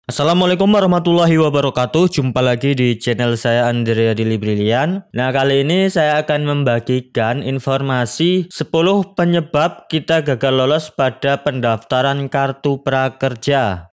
Assalamualaikum warahmatullahi wabarakatuh. Jumpa lagi di channel saya Andrea Dili Brilian. Nah, kali ini saya akan membagikan informasi 10 penyebab kita gagal lolos pada pendaftaran kartu prakerja.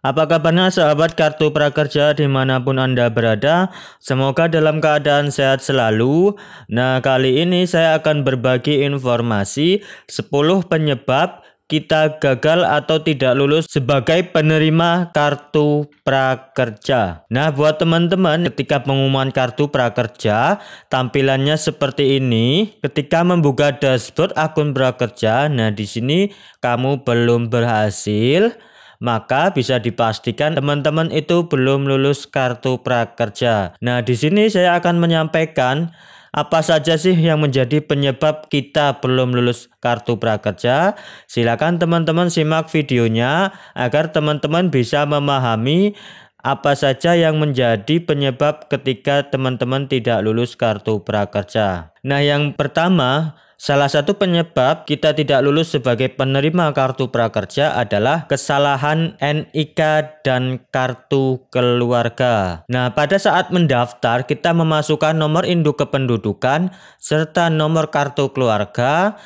Apa kabarnya sahabat kartu prakerja dimanapun Anda berada? Semoga dalam keadaan sehat selalu. Nah, kali ini saya akan berbagi informasi 10 penyebab kita gagal atau tidak lulus sebagai penerima kartu prakerja. Nah, buat teman-teman, ketika pengumuman kartu prakerja, tampilannya seperti ini. Ketika membuka dashboard akun prakerja, nah di sini kamu belum berhasil, maka bisa dipastikan teman-teman itu belum lulus kartu prakerja. Nah, di sini saya akan menyampaikan apa saja sih yang menjadi penyebab kita belum lulus kartu prakerja. Silakan teman-teman simak videonya agar teman-teman bisa memahami apa saja yang menjadi penyebab ketika teman-teman tidak lulus kartu prakerja. Nah, yang pertama, salah satu penyebab kita tidak lulus sebagai penerima kartu prakerja adalah kesalahan NIK dan kartu keluarga. Nah, pada saat mendaftar kita memasukkan nomor induk kependudukan serta nomor kartu keluarga.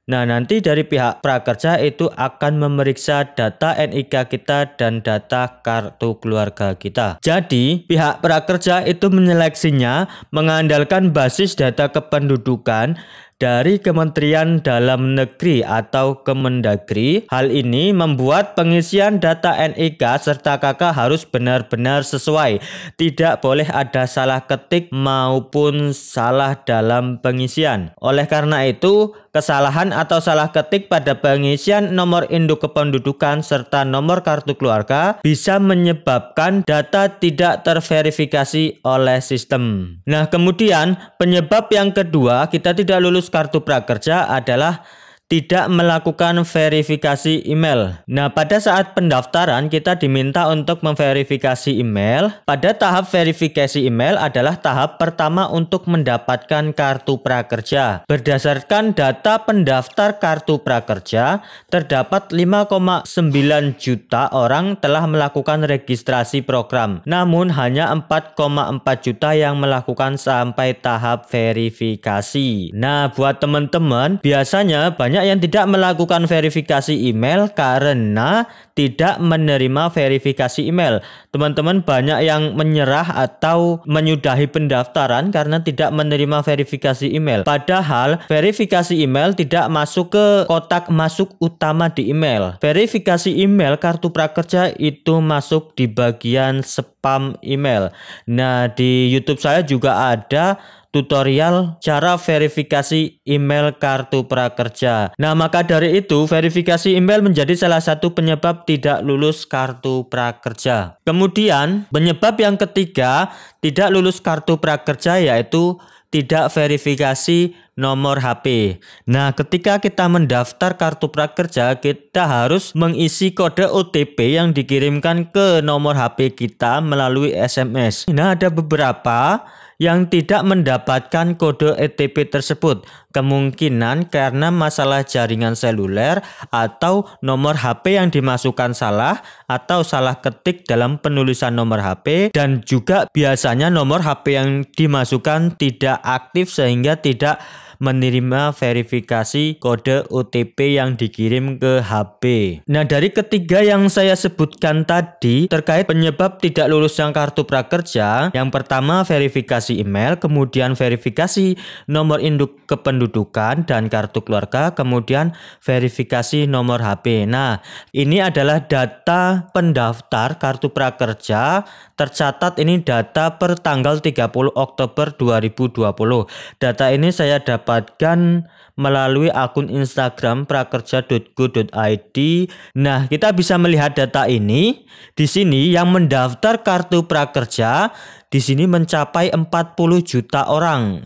Nah, nanti dari pihak prakerja itu akan memeriksa data NIK kita dan data kartu keluarga kita. Jadi, pihak prakerja itu menyeleksinya mengandalkan basis data kependudukan dari Kementerian Dalam Negeri atau Kemendagri. Hal ini membuat pengisian data NIK serta KK harus benar-benar sesuai. Tidak boleh ada salah ketik maupun salah dalam pengisian. Oleh karena itu, kesalahan atau salah ketik pada pengisian nomor induk kependudukan serta nomor kartu keluarga bisa menyebabkan data tidak terverifikasi oleh sistem. Nah, kemudian penyebab yang kedua kita tidak lulus kartu prakerja adalah tidak melakukan verifikasi email. Nah, pada saat pendaftaran kita diminta untuk memverifikasi email. Pada tahap verifikasi email adalah tahap pertama untuk mendapatkan kartu prakerja. Berdasarkan data pendaftar kartu prakerja, terdapat 5,9 juta orang telah melakukan registrasi program. Namun hanya 4,4 juta yang melakukan sampai tahap verifikasi. Nah, buat teman-teman, biasanya banyak yang tidak melakukan verifikasi email karena tidak menerima verifikasi email. Teman-teman banyak yang menyerah atau menyudahi pendaftaran karena tidak menerima verifikasi email. Padahal verifikasi email tidak masuk ke kotak masuk utama di email. Verifikasi email kartu prakerja itu masuk di bagian spam email. Nah, di YouTube saya juga ada tutorial cara verifikasi email kartu prakerja. Nah, maka dari itu verifikasi email menjadi salah satu penyebab tidak lulus kartu prakerja. Kemudian penyebab yang ketiga tidak lulus kartu prakerja yaitu tidak verifikasi nomor HP. Nah, ketika kita mendaftar kartu prakerja, kita harus mengisi kode OTP yang dikirimkan ke nomor HP kita melalui SMS. Nah, ada beberapa yang tidak mendapatkan kode OTP tersebut. Kemungkinan karena masalah jaringan seluler atau nomor HP yang dimasukkan salah atau salah ketik dalam penulisan nomor HP, dan juga biasanya nomor HP yang dimasukkan tidak aktif sehingga tidak menerima verifikasi kode OTP yang dikirim ke HP. Nah, dari ketiga yang saya sebutkan tadi terkait penyebab tidak lulusnya kartu prakerja, yang pertama verifikasi email, kemudian verifikasi nomor induk kependudukan dan kartu keluarga, kemudian verifikasi nomor HP. Nah, ini adalah data pendaftar kartu prakerja. Tercatat ini data per tanggal 30 Oktober 2020. Data ini saya dapatkan melalui akun Instagram prakerja.go.id. Nah, kita bisa melihat data ini. Di sini yang mendaftar kartu prakerja di sini mencapai 40 juta orang.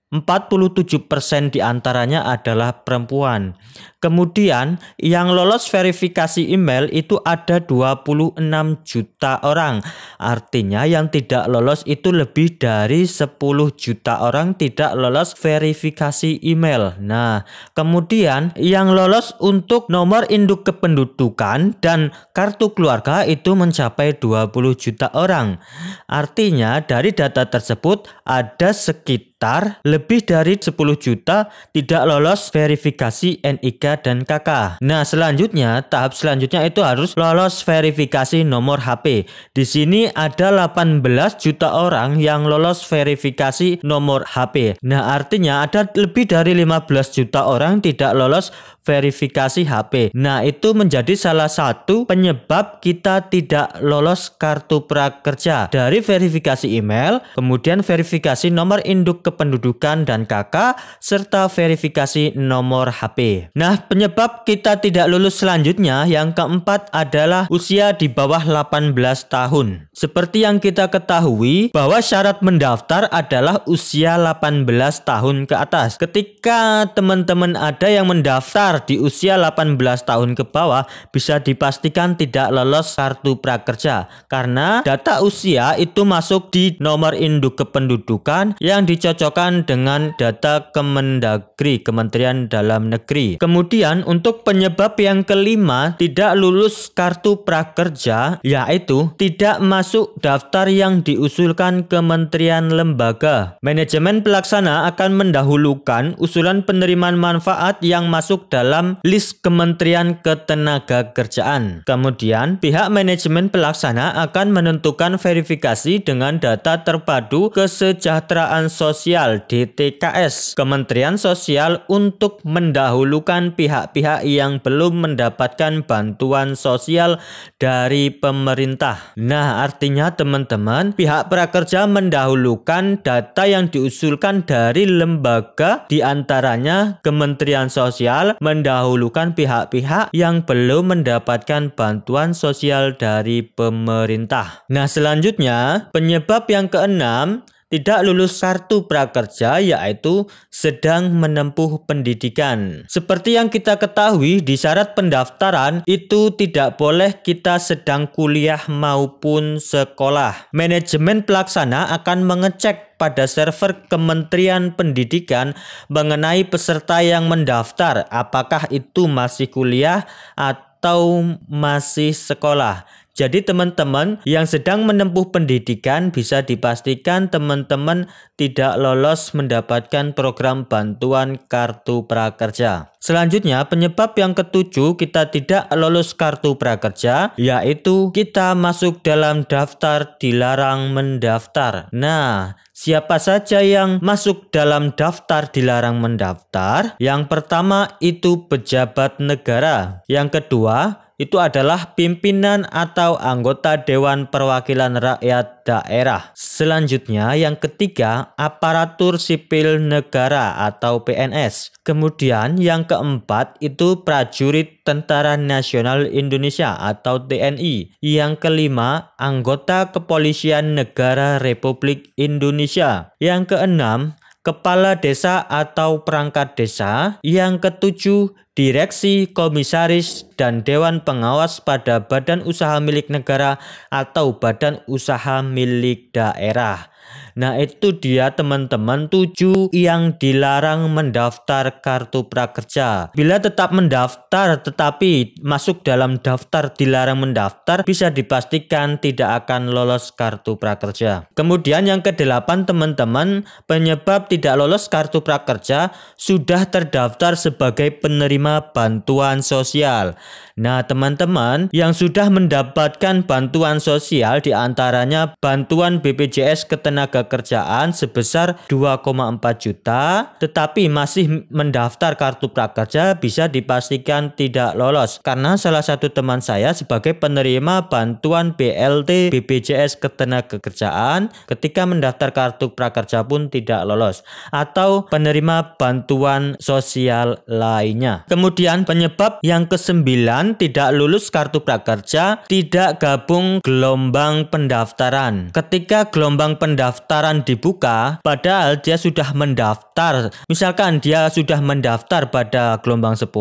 47% diantaranya adalah perempuan. Kemudian yang lolos verifikasi email itu ada 26 juta orang. Artinya yang tidak lolos itu lebih dari 10 juta orang tidak lolos verifikasi email. Nah, kemudian yang lolos untuk nomor induk kependudukan dan kartu keluarga itu mencapai 20 juta orang. Artinya dari data tersebut ada sekitar lebih dari 10 juta tidak lolos verifikasi NIK dan KK. Nah, selanjutnya tahap selanjutnya itu harus lolos verifikasi nomor HP. Di sini ada 18 juta orang yang lolos verifikasi nomor HP. Nah, artinya ada lebih dari 15 juta orang tidak lolos verifikasi HP. Nah, itu menjadi salah satu penyebab kita tidak lolos kartu prakerja. Dari verifikasi email, kemudian verifikasi nomor induk kependudukan dan KK, serta verifikasi nomor HP. Nah, penyebab kita tidak lulus selanjutnya yang keempat adalah usia di bawah 18 tahun. Seperti yang kita ketahui bahwa syarat mendaftar adalah usia 18 tahun ke atas. Ketika teman-teman ada yang mendaftar di usia 18 tahun ke bawah, bisa dipastikan tidak lolos kartu prakerja karena data usia itu masuk di nomor induk kependudukan yang dicocokkan dengan data Kemendagri, Kementerian Dalam Negeri. Kemudian untuk penyebab yang kelima tidak lulus kartu prakerja yaitu tidak masuk daftar yang diusulkan kementerian lembaga. Manajemen pelaksana akan mendahulukan usulan penerimaan manfaat yang masuk dalam list Kementerian Ketenagakerjaan. Kemudian pihak manajemen pelaksana akan menentukan verifikasi dengan data terpadu kesejahteraan sosial DTKS Kementerian Sosial untuk mendahulukan pihak-pihak yang belum mendapatkan bantuan sosial dari pemerintah. Nah, artinya teman-teman, pihak prakerja mendahulukan data yang diusulkan dari lembaga, diantaranya Kementerian Sosial mendahulukan pihak-pihak yang belum mendapatkan bantuan sosial dari pemerintah. Nah, selanjutnya penyebab yang keenam tidak lulus kartu prakerja yaitu sedang menempuh pendidikan. Seperti yang kita ketahui di syarat pendaftaran itu tidak boleh kita sedang kuliah maupun sekolah. Manajemen pelaksana akan mengecek pada server Kementerian Pendidikan mengenai peserta yang mendaftar apakah itu masih kuliah atau masih sekolah. Jadi teman-teman yang sedang menempuh pendidikan bisa dipastikan teman-teman tidak lolos mendapatkan program bantuan kartu prakerja. Selanjutnya penyebab yang ketujuh kita tidak lolos kartu prakerja yaitu kita masuk dalam daftar dilarang mendaftar. Nah, siapa saja yang masuk dalam daftar dilarang mendaftar? Yang pertama itu pejabat negara. Yang kedua itu adalah pimpinan atau anggota Dewan Perwakilan Rakyat Daerah. Selanjutnya yang ketiga aparatur sipil negara atau PNS. Kemudian yang keempat itu prajurit Tentara Nasional Indonesia atau TNI. Yang kelima anggota Kepolisian Negara Republik Indonesia. Yang keenam kepala desa atau perangkat desa. Yang ketujuh direksi, komisaris, dan dewan pengawas pada badan usaha milik negara atau badan usaha milik daerah. Nah, itu dia teman-teman 7 yang dilarang mendaftar kartu prakerja. Bila tetap mendaftar tetapi masuk dalam daftar dilarang mendaftar, bisa dipastikan tidak akan lolos kartu prakerja. Kemudian yang ke-8 teman-teman, penyebab tidak lolos kartu prakerja sudah terdaftar sebagai penerima bantuan sosial. Nah, teman-teman yang sudah mendapatkan bantuan sosial diantaranya bantuan BPJS Ketenagakerjaan sebesar 2,4 juta, tetapi masih mendaftar kartu prakerja bisa dipastikan tidak lolos karena salah satu teman saya sebagai penerima bantuan BLT BPJS Ketenagakerjaan ketika mendaftar kartu prakerja pun tidak lolos, atau penerima bantuan sosial lainnya. Kemudian penyebab yang ke-9 tidak lulus kartu prakerja tidak gabung gelombang pendaftaran. Ketika gelombang pendaftaran pendaftaran dibuka padahal dia sudah mendaftar. Misalkan dia sudah mendaftar pada gelombang 10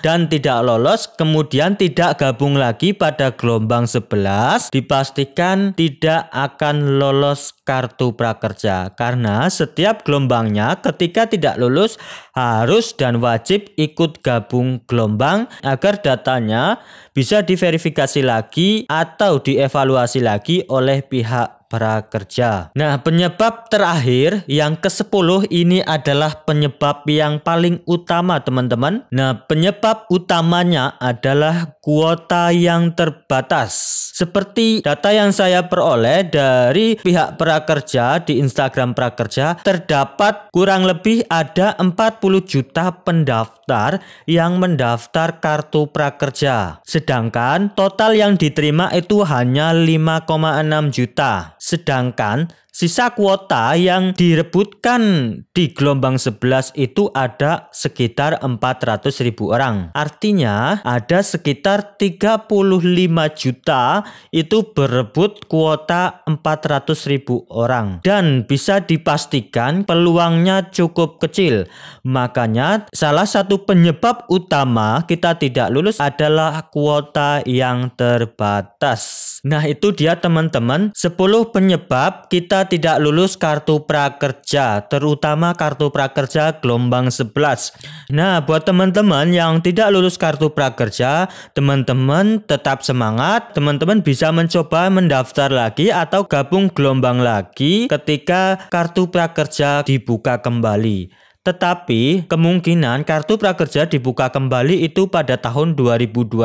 dan tidak lolos, kemudian tidak gabung lagi pada gelombang 11, dipastikan tidak akan lolos kartu prakerja. Karena setiap gelombangnya ketika tidak lulus harus dan wajib ikut gabung gelombang agar datanya bisa diverifikasi lagi atau dievaluasi lagi oleh pihak prakerja. Nah, penyebab terakhir yang ke-10 ini adalah penyebab yang paling utama, teman-teman. Nah, penyebab utamanya adalah kuota yang terbatas. Seperti data yang saya peroleh dari pihak prakerja di Instagram prakerja, terdapat kurang lebih ada 40 juta pendaftar yang mendaftar kartu prakerja. Sedangkan total yang diterima itu hanya 5,6 juta. Sedangkan sisa kuota yang direbutkan di gelombang 11 itu ada sekitar 400.000 orang. Artinya ada sekitar 35 juta itu berebut kuota 400.000 orang. Dan bisa dipastikan peluangnya cukup kecil. Makanya salah satu penyebab utama kita tidak lulus adalah kuota yang terbatas. Nah, itu dia teman-teman 10 penyebab kita tidak lulus kartu prakerja, terutama kartu prakerja gelombang 11. Nah, buat teman-teman yang tidak lulus kartu prakerja, teman-teman tetap semangat, teman-teman bisa mencoba mendaftar lagi atau gabung gelombang lagi ketika kartu prakerja dibuka kembali. Tetapi kemungkinan kartu prakerja dibuka kembali itu pada tahun 2021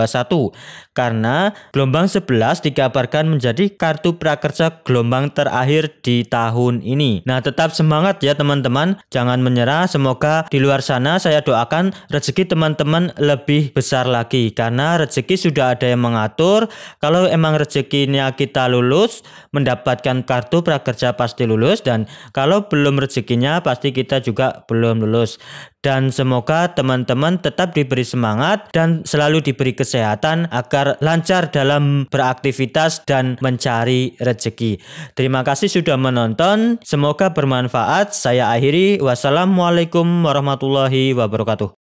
karena gelombang 11 dikabarkan menjadi kartu prakerja gelombang terakhir di tahun ini. Nah, tetap semangat ya teman-teman, jangan menyerah. Semoga di luar sana saya doakan rezeki teman-teman lebih besar lagi karena rezeki sudah ada yang mengatur. Kalau emang rezekinya kita lulus, mendapatkan kartu prakerja pasti lulus, dan kalau belum rezekinya pasti kita juga belum lulus. Dan semoga teman-teman tetap diberi semangat dan selalu diberi kesehatan agar lancar dalam beraktivitas dan mencari rezeki. Terima kasih sudah menonton, semoga bermanfaat. Saya akhiri, wassalamualaikum warahmatullahi wabarakatuh.